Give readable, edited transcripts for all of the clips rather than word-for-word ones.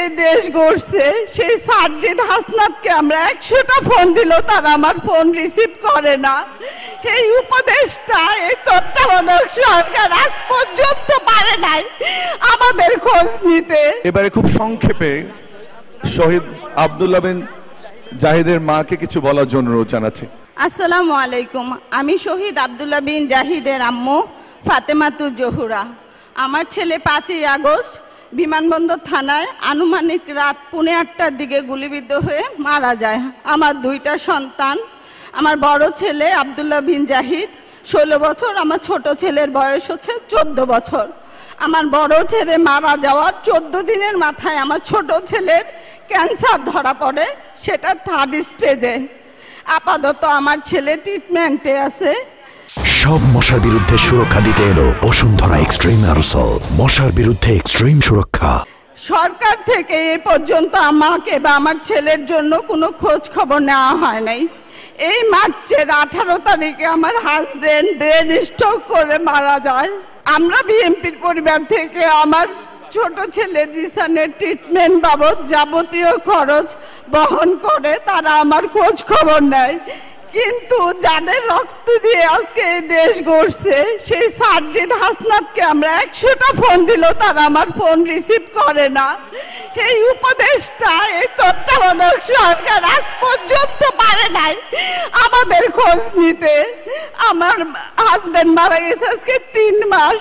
এই দেশ গড়ছে সেই সার্জিদ হাসনাতকে আমরা 100টা ফোন দিলেও তারা আমার ফোন রিসিভ করে না। এই উপদেশটা এই তত্ত্বাবধায়ক সরকার আজ পর্যন্ত পারে নাই আমাদের খোঁজ নিতে। এবারে খুব সংক্ষেপে শহীদ আব্দুল্লাহ বিন জাহিদের মাকে কিছু বলার জন্য অনুরোধ জানাচ্ছি। আসসালামু আলাইকুম, আমি শহীদ আব্দুল্লাহ বিন জাহিদের আম্মু ফাতেমাতুর জহুরা। আমার ছেলে 5ই আগস্ট বিমানবন্দর থানায় আনুমানিক রাত 8:45টার দিকে গুলিবিদ্ধ হয়ে মারা যায়। আমার 2টা সন্তান, আমার বড় ছেলে আব্দুল্লাহ বিন জাহিদ 16 বছর, আমার ছোট ছেলের বয়স হচ্ছে 14 বছর। আমার বড় ছেলে মারা যাওয়ার 14 দিনের মাথায় আমার ছোট ছেলের ক্যান্সার ধরা পড়ে, সেটা 3rd স্টেজে। আপাতত আমার ছেলে ট্রিটমেন্টে আছে। সব মশার বিরুদ্ধে সুরক্ষা দিতে এলো বসুন্ধরা এক্সট্রিম অ্যারোসল, মশার বিরুদ্ধে এক্সট্রিম সুরক্ষা। সরকার থেকে এ পর্যন্ত আমাকে বা আমার ছেলের জন্য কোনো খোঁজ খবর নেওয়া হয় নাই। এই মার্চের 18 তারিখে আমার হাজবেন্ড ব্রেন স্ট্রোক করে মারা যায়। আমরা বিএনপির পরিবার থেকে আমার ছোট ছেলে জিসানের ট্রিটমেন্ট বাবদ যাবতীয় খরচ বহন করে, তারা আমার খোঁজ খবর নেয়। কিন্তু যাদের রক্ত দিয়ে আজকে এই দেশ গড়ছে সেই সার্জিদ হাসনাতকে আমরা 100টা ফোন দিলেও তারা আমার ফোন রিসিভ করে না। এই উপদেশটা এই তত্ত্বাবধায়ক সরকার আজ পর্যন্ত পারে নাই আমাদের খোঁজ নিতে। আমার হাজবেন্ড মারা গেছে আজকে 3 মাস।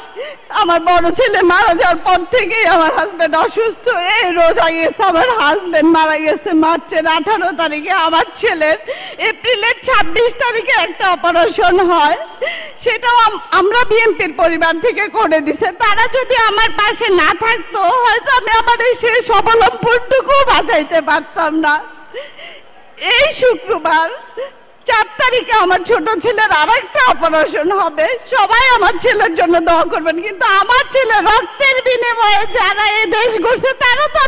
আমার বড় ছেলে মারা যাওয়ার পর থেকেই আমার হাজবেন্ড অসুস্থ। এই রোজা গেছে আমার হাজবেন্ড মারা গেছে মার্চের 18 তারিখে। আমার ছেলের এপ্রিলের 26 তারিখে একটা অপারেশন হয়, সেটাও আমরা বিএনপির পরিবার থেকে করে দিছে। তারা যদি আমার পাশে না থাকতো হয়তো আমি আমার এই শেষ অবলম্বনটুকু বাঁচাইতে পারতাম না। এই শুক্রবার 4 তারিখে আমার ছোট ছেলের আরেকটা অপারেশন হবে। সবাই আমার ছেলের জন্য দোয়া করবেন, কিন্তু আমার ছেলে রক্তের বিনিময়ে যারা এই দেশ গড়ছে তারা তো